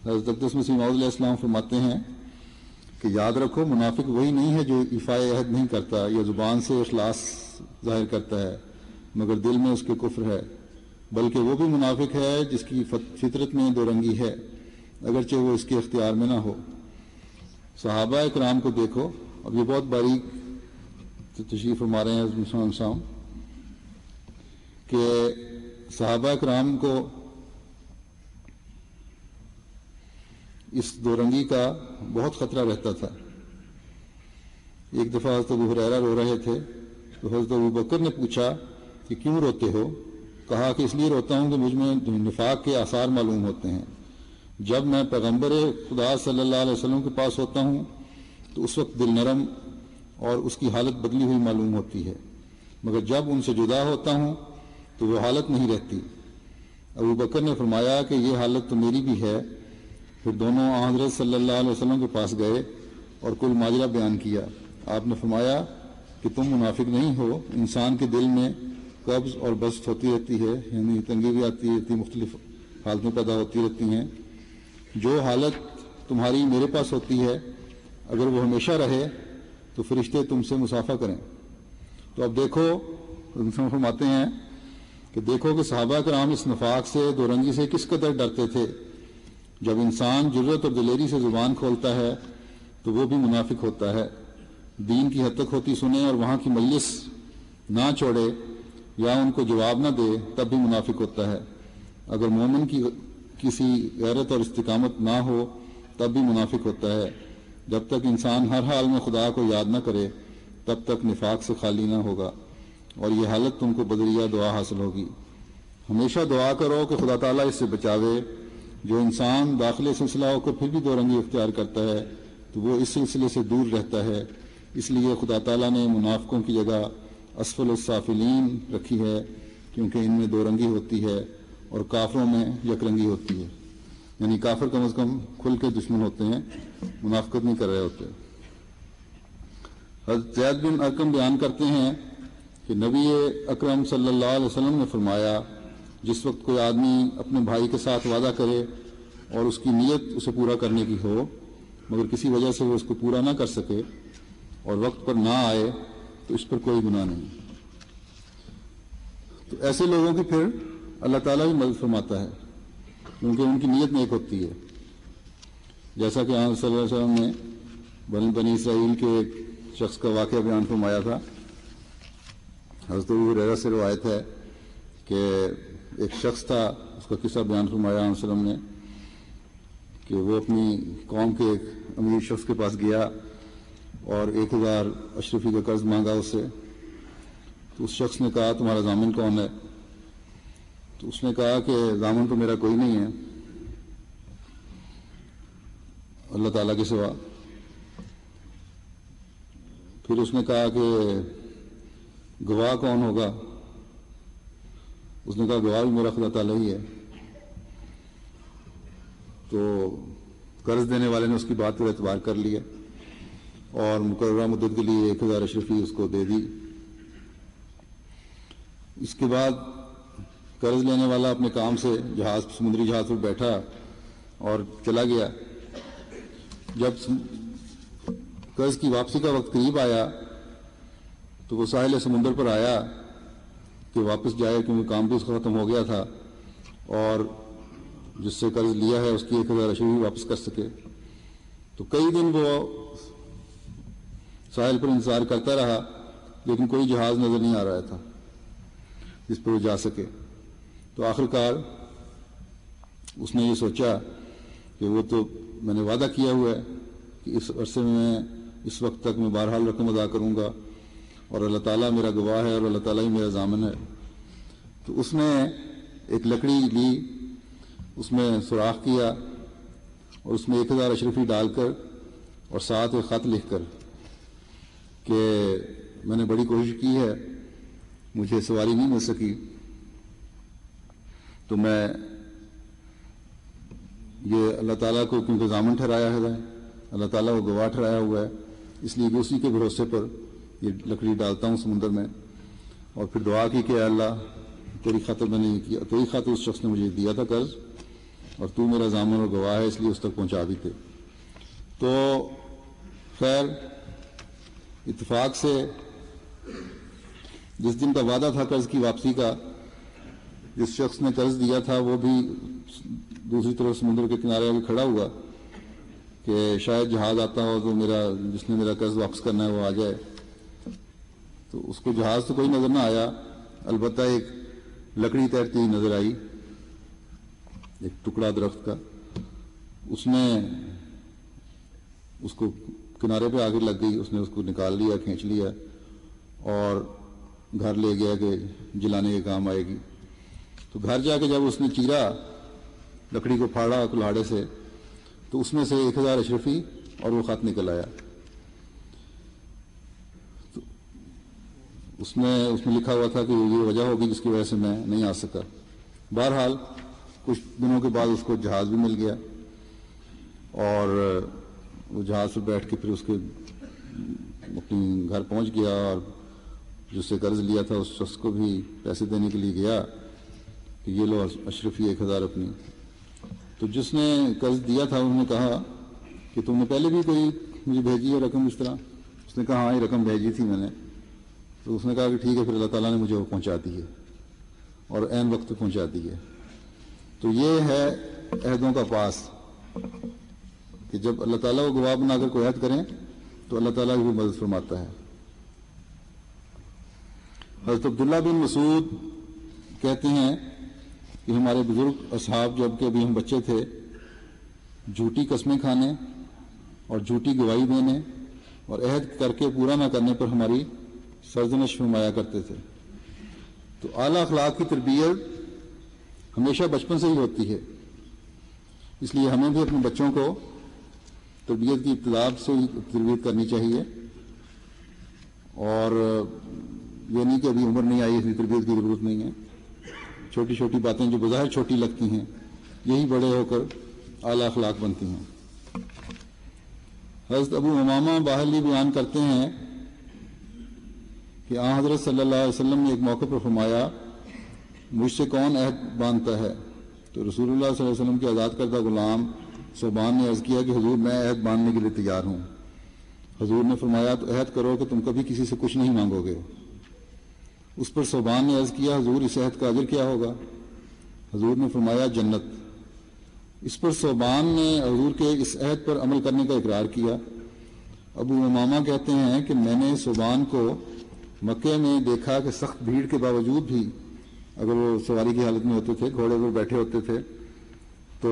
حضرت اقدس مسیح موعود علیہ السلام فرماتے ہیں کہ یاد رکھو منافق وہی نہیں ہے جو ایفائے عہد نہیں کرتا یا زبان سے اخلاص ظاہر کرتا ہے مگر دل میں اس کے کفر ہے، بلکہ وہ بھی منافق ہے جس کی فطرت میں 2 رنگی ہے اگرچہ وہ اس کے اختیار میں نہ ہو. صحابہ اکرام کو دیکھو، اب یہ بہت باریک تشریف فرما رہے ہیں مسلم صاحب کہ صحابہ اکرام کو اس 2 رنگی کا بہت خطرہ رہتا تھا. ایک دفعہ حضرت ابو ہریرہ رو رہے تھے تو حضرت ابو بکر نے پوچھا کہ کیوں روتے ہو؟ کہا کہ اس لیے روتا ہوں کہ مجھ میں نفاق کے آثار معلوم ہوتے ہیں. جب میں پیغمبر خدا صلی اللہ علیہ وسلم کے پاس ہوتا ہوں تو اس وقت دل نرم اور اس کی حالت بدلی ہوئی معلوم ہوتی ہے، مگر جب ان سے جدا ہوتا ہوں تو وہ حالت نہیں رہتی. ابو بکر نے فرمایا کہ یہ حالت تو میری بھی ہے. پھر دونوں حضرت صلی اللہ علیہ وسلم کے پاس گئے اور کل ماجرا بیان کیا. آپ نے فرمایا کہ تم منافق نہیں ہو، انسان کے دل میں قبض اور بسط ہوتی رہتی ہے، یعنی تنگی بھی آتی رہتی، مختلف حالتیں پیدا ہوتی رہتی ہیں. جو حالت تمہاری میرے پاس ہوتی ہے اگر وہ ہمیشہ رہے تو فرشتے تم سے مصافحہ کریں. تو اب دیکھو فرماتے ہیں کہ دیکھو کہ صحابہ کرام اس نفاق سے 2 رنگی سے کس قدر ڈرتے تھے. جب انسان جرت اور دلیری سے زبان کھولتا ہے تو وہ بھی منافق ہوتا ہے. دین کی حد تک ہوتی سنے اور وہاں کی مجلس نہ چھوڑے یا ان کو جواب نہ دے تب بھی منافق ہوتا ہے. اگر مومن کی کسی غیرت اور استقامت نہ ہو تب بھی منافق ہوتا ہے. جب تک انسان ہر حال میں خدا کو یاد نہ کرے تب تک نفاق سے خالی نہ ہوگا، اور یہ حالت تم کو بدریہ دعا حاصل ہوگی. ہمیشہ دعا کرو کہ خدا تعالیٰ اس سے بچاوے. جو انسان داخل سلسلہ ہو کر پھر بھی 2 رنگی اختیار کرتا ہے تو وہ اس سلسلے سے دور رہتا ہے. اس لیے خدا تعالیٰ نے منافقوں کی جگہ اسفل السافلین رکھی ہے، کیونکہ ان میں 2 رنگی ہوتی ہے اور کافروں میں 1 رنگی ہوتی ہے. یعنی کافر کم از کم کھل کے دشمن ہوتے ہیں، منافقت نہیں کر رہے ہوتے. حضرت زید بن ارقم بیان کرتے ہیں کہ نبی اکرم صلی اللہ علیہ وسلم نے فرمایا جس وقت کوئی آدمی اپنے بھائی کے ساتھ وعدہ کرے اور اس کی نیت اسے پورا کرنے کی ہو مگر کسی وجہ سے وہ اس کو پورا نہ کر سکے اور وقت پر نہ آئے تو اس پر کوئی گناہ نہیں. تو ایسے لوگوں کی پھر اللہ تعالیٰ بھی مدد فرماتا ہے کیونکہ ان کی نیت نیک ہوتی ہے. جیسا کہ آن صلی اللہ علیہ وسلم نے بنی اسرائیل کے ایک شخص کا واقعہ بیان فرمایا تھا. حضرت ابو ہریرہ سے روایت ہے کہ ایک شخص تھا، اس کا قصہ بیان فرمایا آن صلی اللہ علیہ وسلم نے کہ وہ اپنی قوم کے ایک امیر شخص کے پاس گیا اور 1000 اشرفی کا قرض مانگا اس سے. تو اس شخص نے کہا تمہارا ضامن کون ہے؟ تو اس نے کہا کہ ضامن تو میرا کوئی نہیں ہے اللہ تعالیٰ کے سوا۔ پھر اس نے کہا کہ گواہ کون ہوگا؟ اس نے کہا گواہ بھی میرا خدا تعالیٰ ہی ہے۔ تو قرض دینے والے نے اس کی بات پر اعتبار کر لیا اور مقررہ مدت کے لیے 1000 اشرفی اس کو دے دی۔ اس کے بعد قرض لینے والا اپنے کام سے سمندری جہاز پر بیٹھا اور چلا گیا۔ جب قرض کی واپسی کا وقت قریب آیا تو وہ ساحل سمندر پر آیا کہ واپس جائے، کیونکہ کام بھی اس کا ختم ہو گیا تھا اور جس سے قرض لیا ہے اس کی 1000 اشرفی واپس کر سکے۔ تو کئی دن وہ ساحل پر انتظار کرتا رہا لیکن کوئی جہاز نظر نہیں آ رہا تھا جس پر وہ جا سکے۔ تو آخرکار اس نے یہ سوچا کہ وہ تو میں نے وعدہ کیا ہوا ہے کہ اس عرصے میں اس وقت تک میں بہرحال رقم ادا کروں گا اور اللہ تعالیٰ میرا گواہ ہے اور اللہ تعالیٰ ہی میرا ضامن ہے۔ تو اس نے ایک لکڑی لی، اس میں سوراخ کیا اور اس میں 1000 اشرفی ڈال کر اور ساتھ ایک خط لکھ کر کہ میں نے بڑی کوشش کی ہے، مجھے سواری نہیں مل سکی، تو میں یہ اللہ تعالیٰ کو کیونکہ ضامن ٹھہرایا ہے، اللہ تعالیٰ کو گواہ ٹھہرایا ہوا ہے، اس لیے کہ اسی کے بھروسے پر یہ لکڑی ڈالتا ہوں سمندر میں۔ اور پھر دعا کی کہ اللہ تیری خاطر میں نے کیا، تیری خاطر اس شخص نے مجھے دیا تھا قرض اور تو میرا ضامن اور گواہ ہے، اس لیے اس تک پہنچا بھی تھے۔ تو خیر اتفاق سے جس دن کا وعدہ تھا قرض کی واپسی کا، جس شخص نے قرض دیا تھا وہ بھی دوسری طرف سمندر کے کنارے آگے کھڑا ہوا کہ شاید جہاز آتا ہو تو جس نے میرا قرض واپس کرنا ہے وہ آ جائے۔ تو اس کو جہاز تو کوئی نظر نہ آیا، البتہ ایک لکڑی تیرتی ہوئی نظر آئی، ایک ٹکڑا درخت کا۔ اس نے اس کو کنارے پہ آگے لگ گئی، اس نے اس کو نکال لیا، کھینچ لیا اور گھر لے گیا کہ جلانے کے کام آئے گی۔ تو گھر جا کے جب اس نے چیرا، لکڑی کو پھاڑا کلاڑے سے، تو اس میں سے 1000 اشرفی اور وہ خط نکل آیا۔ تو اس میں لکھا ہوا تھا کہ یہ وجہ ہوگی جس کی وجہ سے میں نہیں آ سکا۔ بہرحال کچھ دنوں کے بعد اس کو جہاز بھی مل گیا اور وہ جہاز پر بیٹھ کے پھر اس کے اپنی گھر پہنچ گیا اور جس سے قرض لیا تھا اس شخص کو بھی پیسے دینے کے لیے گیا کہ یہ لو اشرفی 1000 اپنی۔ تو جس نے قرض دیا تھا انہوں نے کہا کہ تم نے پہلے بھی کوئی مجھے بھیجی ہے رقم اس طرح؟ اس نے کہا ہاں یہ رقم بھیجی تھی میں نے۔ تو اس نے کہا کہ ٹھیک ہے، پھر اللہ تعالیٰ نے مجھے وہ پہنچا دی ہے اور عین وقت پہ پہنچا دی ہے۔ تو یہ ہے عہدوں کا پاس کہ جب اللہ تعالیٰ کو گواہ بنا کر کوئی عہد کریں تو اللہ تعالیٰ کی بھی مدد فرماتا ہے۔ حضرت عبداللہ بن مسعود کہتے ہیں کہ ہمارے بزرگ اصحاب جب کہ ابھی ہم بچے تھے، جھوٹی قسمیں کھانے اور جھوٹی گواہی دینے اور عہد کر کے پورا نہ کرنے پر ہماری سرزنش فرمایا کرتے تھے۔ تو اعلیٰ اخلاق کی تربیت ہمیشہ بچپن سے ہی ہوتی ہے، اس لیے ہمیں بھی اپنے بچوں کو تربیت کی ابتدا سے ہی تربیت کرنی چاہیے، اور یہ نہیں کہ ابھی عمر نہیں آئی اس لیے تربیت کی ضرورت نہیں ہے۔ چھوٹی چھوٹی باتیں جو بظاہر چھوٹی لگتی ہیں یہی بڑے ہو کر اعلیٰ اخلاق بنتی ہیں۔ حضرت ابو امامہ باہلی بیان کرتے ہیں کہ آن حضرت صلی اللہ علیہ وسلم نے ایک موقع پر فرمایا مجھ سے کون عہد باندھتا ہے؟ تو رسول اللہ صلی اللہ علیہ وسلم کے آزاد کردہ غلام صوبان نے عرض کیا کہ حضور میں عہد باندھنے کے لیے تیار ہوں۔ حضور نے فرمایا تو عہد کرو کہ تم کبھی کسی سے کچھ نہیں مانگو گے۔ اس پر صوبان نے عرض کیا حضور اس عہد کا اجر کیا ہوگا؟ حضور نے فرمایا جنت۔ اس پر صوبان نے حضور کے اس عہد پر عمل کرنے کا اقرار کیا۔ ابو امامہ کہتے ہیں کہ میں نے صوبان کو مکے میں دیکھا کہ سخت بھیڑ کے باوجود بھی اگر وہ سواری کی حالت میں ہوتے تھے، گھوڑے پر بیٹھے ہوتے تھے، تو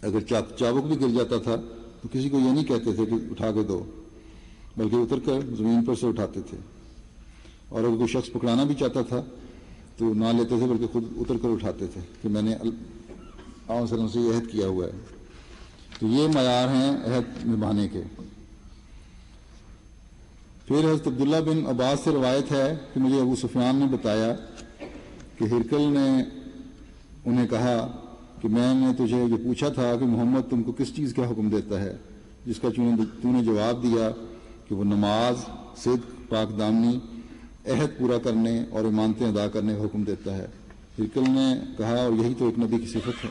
اگر چابک بھی گر جاتا تھا تو کسی کو یہ نہیں کہتے تھے کہ اٹھا کے دو، بلکہ اتر کر زمین پر سے اٹھاتے تھے۔ اور اگر کوئی شخص پکڑانا بھی چاہتا تھا تو نہ لیتے تھے بلکہ خود اتر کر اٹھاتے تھے کہ میں نے آپ علیہ وسلم سے یہ عہد کیا ہوا ہے. تو یہ معیار ہیں عہد نبھانے کے. پھر حضرت عبداللہ بن عباس سے روایت ہے کہ مجھے ابو سفیان نے بتایا کہ ہرقل نے انہیں کہا کہ میں نے تجھے یہ پوچھا تھا کہ محمد تم کو کس چیز کا حکم دیتا ہے جس کا تو نے جواب دیا کہ وہ نماز، صدق، پاک دامنی، عہد پورا کرنے اور امانتیں ادا کرنے کا حکم دیتا ہے. ہرقل نے کہا اور یہی تو ایک نبی کی صفت ہے.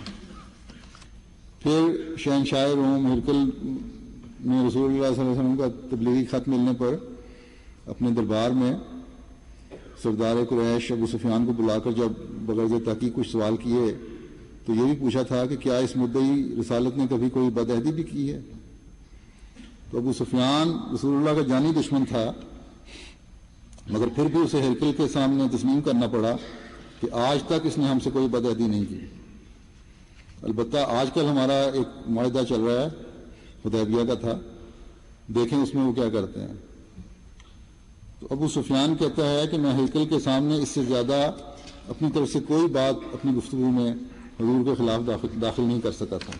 پھر شہنشاہ روم ہرقل نے رسول اللہ صلی اللہ علیہ وسلم کا تبلیغی خط ملنے پر اپنے دربار میں سردار قریش ابو سفیان کو بلا کر جب بغرض تحقیق کچھ سوال کیے تو یہ بھی پوچھا تھا کہ کیا اس مدعی رسالت نے کبھی کوئی بدعہدی بھی کی ہے. تو ابو سفیان رسول اللہ کا جانی دشمن تھا، مگر پھر بھی اسے ہرقل کے سامنے تسلیم کرنا پڑا کہ آج تک اس نے ہم سے کوئی بدعہدی نہیں کی. البتہ آج کل ہمارا ایک معاہدہ چل رہا ہے، حدیبیہ کا تھا، دیکھیں اس میں وہ کیا کرتے ہیں. تو ابو سفیان کہتا ہے کہ میں ہرقل کے سامنے اس سے زیادہ اپنی طرف سے کوئی بات اپنی گفتگو میں حضور کے خلاف داخل نہیں کر سکا تھا.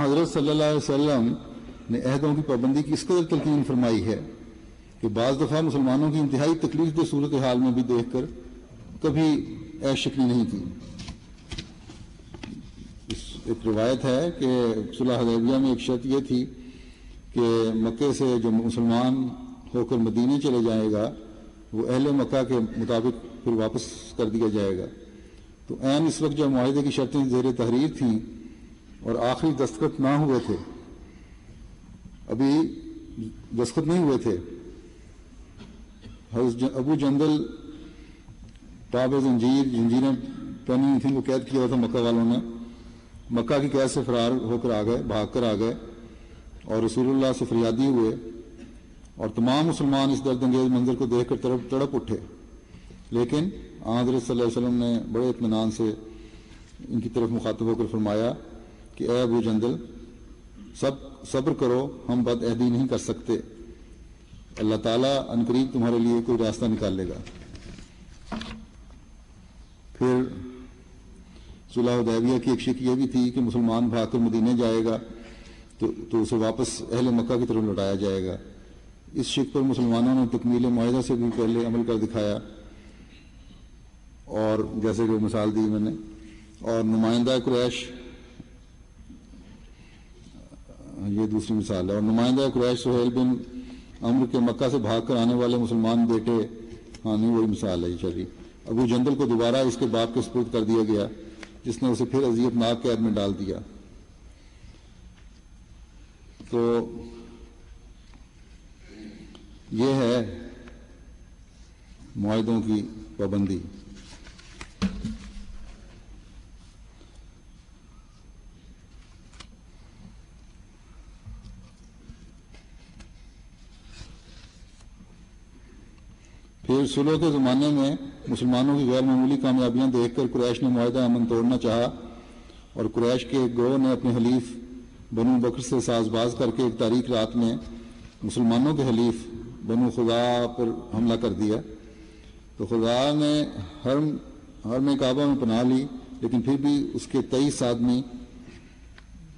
حضرت صلی اللہ علیہ وسلم نے عہدوں کی پابندی کی اس قدر تلقین فرمائی ہے کہ بعض دفعہ مسلمانوں کی انتہائی تکلیف دہ صورتحال میں بھی دیکھ کر کبھی عیش شکنی نہیں کی. ایک روایت ہے کہ صلح حدیبیہ میں ایک شرط یہ تھی کہ مکے سے جو مسلمان ہو کر مدینے چلے جائے گا وہ اہل مکہ کے مطابق پھر واپس کر دیا جائے گا. تو عین اس وقت جو معاہدے کی شرطیں زیر تحریر تھیں اور آخری دستخط نہ ہوئے تھے، ابھی دستخط نہیں ہوئے تھے، حضرت ابو جندل تاب زنجیریں پہنی ہوئی تھیں، وہ قید کیا ہوا تھا مکہ والوں نے، مکہ کی قید سے فرار ہو کر آ گئے، بھاگ کر آ گئے اور رسول اللہ سے فریادی ہوئے اور تمام مسلمان اس درد انگیز منظر کو دیکھ کر تڑپ اٹھے. لیکن حضرت صلی اللہ علیہ وسلم نے بڑے اطمینان سے ان کی طرف مخاطب ہو کر فرمایا کہ اے ابو جندل، صبر کرو، ہم بد عہدی نہیں کر سکتے، اللہ تعالیٰ عنقریب تمہارے لیے کوئی راستہ نکالے گا. پھر صلح حدیبیہ کی ایک شک یہ بھی تھی کہ مسلمان بھاگ کر مدینے جائے گا تو اسے واپس اہل مکہ کی طرف لوٹایا جائے گا. اس شک پر مسلمانوں نے تکمیل معاہدہ سے بھی پہلے عمل کر دکھایا، اور جیسے کہ مثال دی میں نے. اور نمائندہ قریش، یہ دوسری مثال ہے، اور نمائندہ قریش سہیل بن عمرو کے مکہ سے بھاگ کر آنے والے مسلمان بیٹے، نہیں وہی مثال ہے یہ چلی. ابو جندل کو دوبارہ اس کے باپ کے سپرد کر دیا گیا جس نے اسے پھر اذیت ناک قید میں ڈال دیا. تو یہ ہے معاہدوں کی پابندی. پھر صلح کے زمانے میں مسلمانوں کی غیر معمولی کامیابیاں دیکھ کر قریش نے معاہدہ امن توڑنا چاہا، اور قریش کے گروہ نے اپنے حلیف بنو بکر سے ساز باز کر کے ایک تاریک رات میں مسلمانوں کے حلیف بنو خزاعہ پر حملہ کر دیا. تو خزاعہ نے حرم کعبہ میں پناہ لی، لیکن پھر بھی اس کے 23 آدمی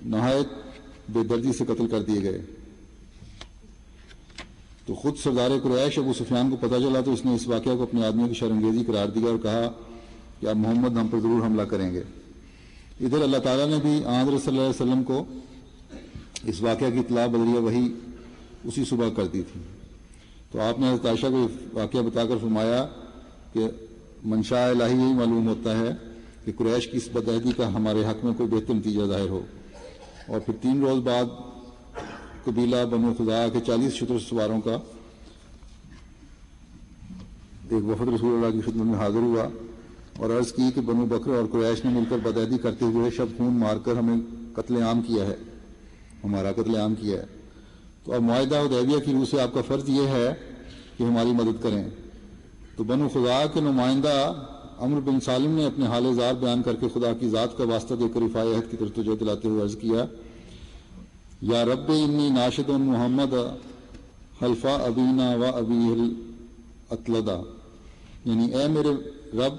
نہایت بے دردی سے قتل کر دیے گئے. تو خود سردار قریش ابو سفیان کو پتہ چلا تو اس نے اس واقعہ کو اپنے آدمیوں کی شرمگیزی قرار دیا اور کہا کہ اب محمد ہم پر ضرور حملہ کریں گے. ادھر اللہ تعالیٰ نے بھی حضرت صلی اللہ علیہ وسلم کو اس واقعہ کی اطلاع بدریہ وحی اسی صبح کر دی تھی. تو آپ نے حضرت عائشہ کو واقعہ بتا کر فرمایا کہ منشاء الہی یہی معلوم ہوتا ہے کہ قریش کی اس بدعہدی کا ہمارے حق میں کوئی بہتر نتیجہ ظاہر ہو. اور پھر 3 روز بعد قبیلہ بنو خزاعہ کے 40 شتر سواروں کا ایک وفد رسول اللہ کی خدمت میں حاضر ہوا اور عرض کی کہ بنو بکر اور قریش نے مل کر بدعہدی کرتے ہوئے شب خون مار کر ہمیں قتل عام کیا ہے، ہمارا قتل عام کیا ہے. تو اب معاہدہ حدیبیہ کی روح سے آپ کا فرض یہ ہے کہ ہماری مدد کریں. تو بنو خزاعہ کے نمائندہ عمرو بن سالم نے اپنے حال زار بیان کر کے خدا کی ذات کا واسطہ دے کر رفاع عہد کی طرف توجہ دلاتے ہوئے عرض کیا، یا رب انی ناشد محمد حلفا ابینا و ابی الاطلدا، یعنی اے میرے رب،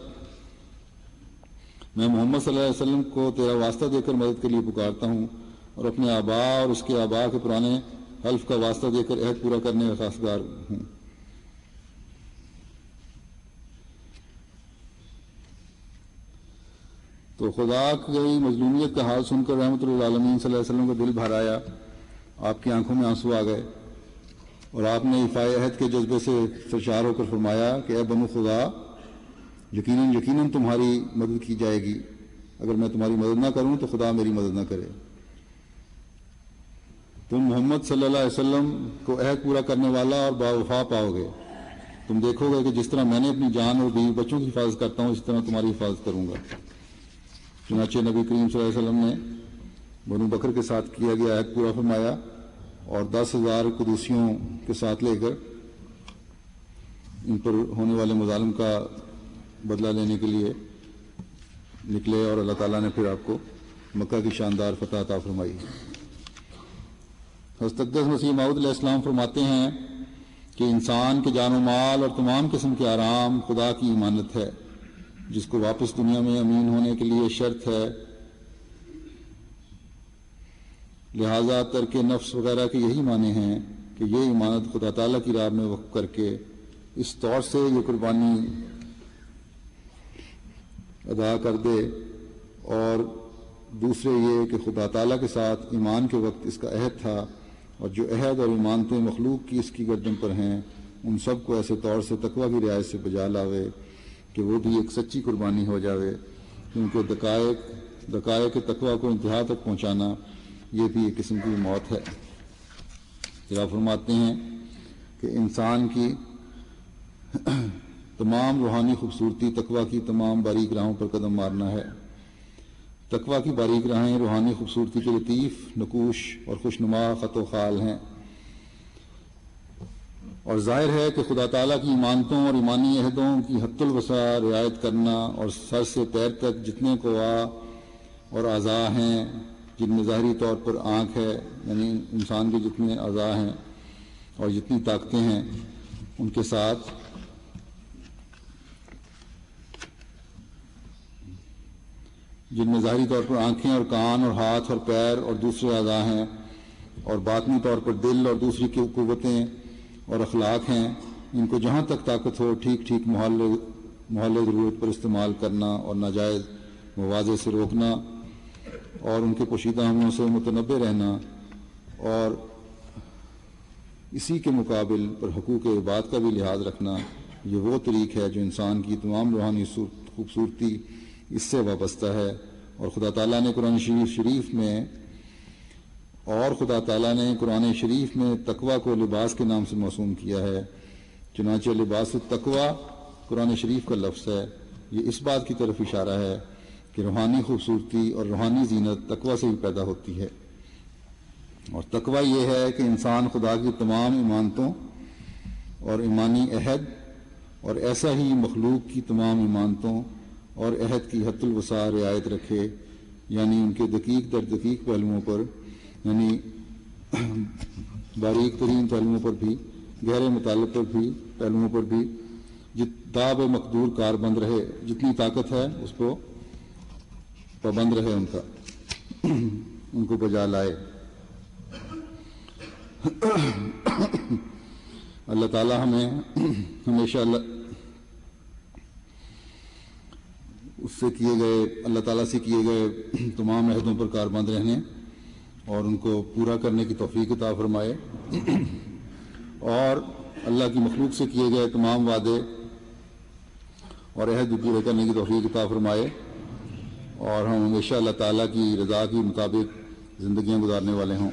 میں محمد صلی اللہ علیہ وسلم کو تیرا واسطہ دے کر مدد کے لیے پکارتا ہوں، اور اپنے آبا اور اس کے آبا کے پرانے حلف کا واسطہ دے کر عہد پورا کرنے کا خواستگار ہوں۔ تو خدا کی مظلومیت کا حال سن کر رحمۃ اللہ عالمین صلی اللہ علیہ وسلم کا دل بھر آیا، آپ کی آنکھوں میں آنسو آ گئے، اور آپ نے ایفائے عہد کے جذبے سے سرشار ہو کر فرمایا کہ اے بنو خدا، یقیناً تمہاری مدد کی جائے گی، اگر میں تمہاری مدد نہ کروں تو خدا میری مدد نہ کرے۔ تم محمد صلی اللہ علیہ وسلم کو عہد پورا کرنے والا اور باوفا پاؤ گے۔ تم دیکھو گے کہ جس طرح میں نے اپنی جان اور بیوی بچوں کی حفاظت کرتا ہوں، اس طرح تمہاری حفاظت کروں گا۔ چنانچہ نبی کریم صلی اللہ علیہ وسلم نے بنو بکر کے ساتھ کیا گیا عہد پورا فرمایا، اور 10,000 قدوسیوں کے ساتھ لے کر ان پر ہونے والے مظالم کا بدلہ لینے کے لیے نکلے، اور اللہ تعالیٰ نے پھر آپ کو مکہ کی شاندار فتح عطا فرمائی۔ حضرت اقدس مسیح موعود علیہ السلام فرماتے ہیں کہ انسان کے جان و مال اور تمام قسم کے آرام خدا کی امانت ہے، جس کو واپس دنیا میں امین ہونے کے لیے شرط ہے، لہذا ترک نفس وغیرہ کے یہی معنی ہیں کہ یہ امانت خدا تعالیٰ کی راہ میں وقف کر کے اس طور سے یہ قربانی ادا کر دے، اور دوسرے یہ کہ خدا تعالیٰ کے ساتھ ایمان کے وقت اس کا عہد تھا، اور جو عہد اور ایمانتیں مخلوق کی اس کی گردن پر ہیں ان سب کو ایسے طور سے تقویٰ کی رعایت سے بجا لاوے کہ وہ بھی ایک سچی قربانی ہو جاوے، کیونکہ دقائق تقویٰ کو انتہا تک پہنچانا یہ بھی ایک قسم کی موت ہے۔ پھر آپ فرماتے ہیں کہ انسان کی تمام روحانی خوبصورتی تقویٰ کی تمام باریک راہوں پر قدم مارنا ہے۔ تقویٰ کی باریک راہیں روحانی خوبصورتی کے لطیف نقوش اور خوشنما خط و خال ہیں، اور ظاہر ہے کہ خدا تعالیٰ کی ایمانتوں اور ایمانی عہدوں کی حد الوسع رعایت کرنا، اور سر سے پیر تک جتنے قوا اور اعضاء ہیں جن میں ظاہری طور پر آنکھ ہے، یعنی انسان کے جتنے اعضاء ہیں اور جتنی طاقتیں ہیں ان کے ساتھ جن میں ظاہری طور پر آنکھیں اور کان اور ہاتھ اور پیر اور دوسرے اعضاء ہیں، اور باطنی طور پر دل اور دوسری قوتیں اور اخلاق ہیں، ان کو جہاں تک طاقت ہو ٹھیک ٹھیک محل ضرورت پر استعمال کرنا، اور ناجائز مواضع سے روکنا، اور ان کے پوشیدہ حملوں سے متنبع رہنا، اور اسی کے مقابل پر حقوق عباد کا بھی لحاظ رکھنا، یہ وہ طریق ہے جو انسان کی تمام روحانی خوبصورتی اس سے وابستہ ہے۔ اور خدا تعالیٰ نے قرآن شریف میں تقویٰ کو لباس کے نام سے موسوم کیا ہے، چنانچہ لباس التقویٰ قرآن شریف کا لفظ ہے۔ یہ اس بات کی طرف اشارہ ہے کہ روحانی خوبصورتی اور روحانی زینت تقویٰ سے ہی پیدا ہوتی ہے، اور تقویٰ یہ ہے کہ انسان خدا کی تمام ایمانتوں اور ایمانی عہد اور ایسا ہی مخلوق کی تمام ایمانتوں اور عہد کی حد الوسع رعایت رکھے، یعنی ان کے دقیق در دقیق پہلوؤں پر، یعنی باریک ترین پہلوؤں پر بھی، گہرے مطالب پر بھی، پہلوؤں پر بھی داب مقدور کار بند رہے، جتنی طاقت ہے اس کو پابند رہے، ان کو بجا لائے۔ اللہ تعالیٰ ہمیں ہمیشہ اللہ تعالیٰ سے کیے گئے تمام عہدوں پر کاربند رہنے اور ان کو پورا کرنے کی توفیق عطا فرمائے، اور اللہ کی مخلوق سے کیے گئے تمام وعدے اور عہد بھی پورے کرنے کی توفیق عطا فرمائے، اور ہم ہمیشہ اللہ تعالیٰ کی رضا کے مطابق زندگیاں گزارنے والے ہوں۔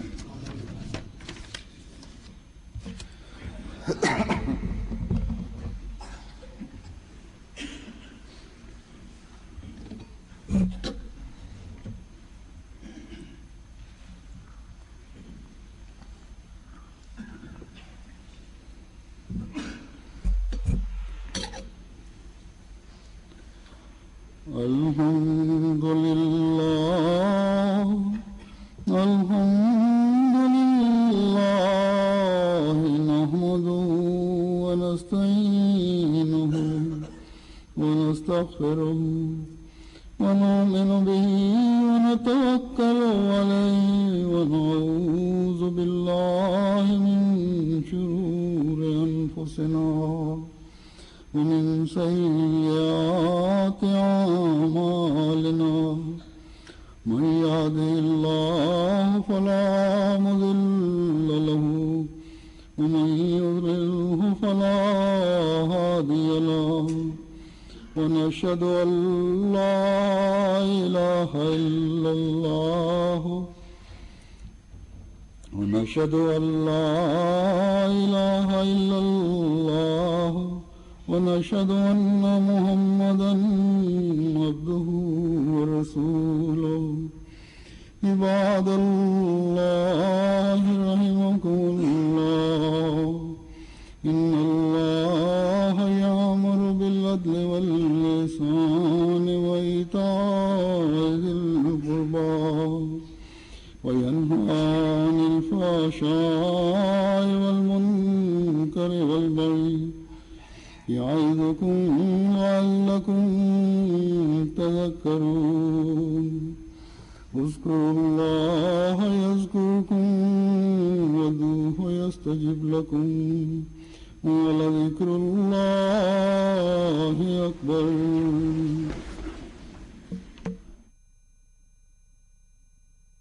الحمد لله ونستغفره ونؤمن به ونتوكل عليه ونعوذ بالله من شرور أنفسنا ومن سيئات أعمالنا من يهده الله فلا مضل له ومن يضلله فلا هادي له ونشهد أن لا إله إلا الله ونشهد أن لا إله إلا الله ونشهد أن محمدا عبده ورسوله عباد الله رحمكم الله إن الله يأمر بالعدل والإحسان وإيتاء ذي القربى وينهى عن الفحشاء والمنكر والبغي يعظكم لعلكم تذكرون اذكروا الله يذكركم وادعوه يستجب لكم ولذكر الله أكبر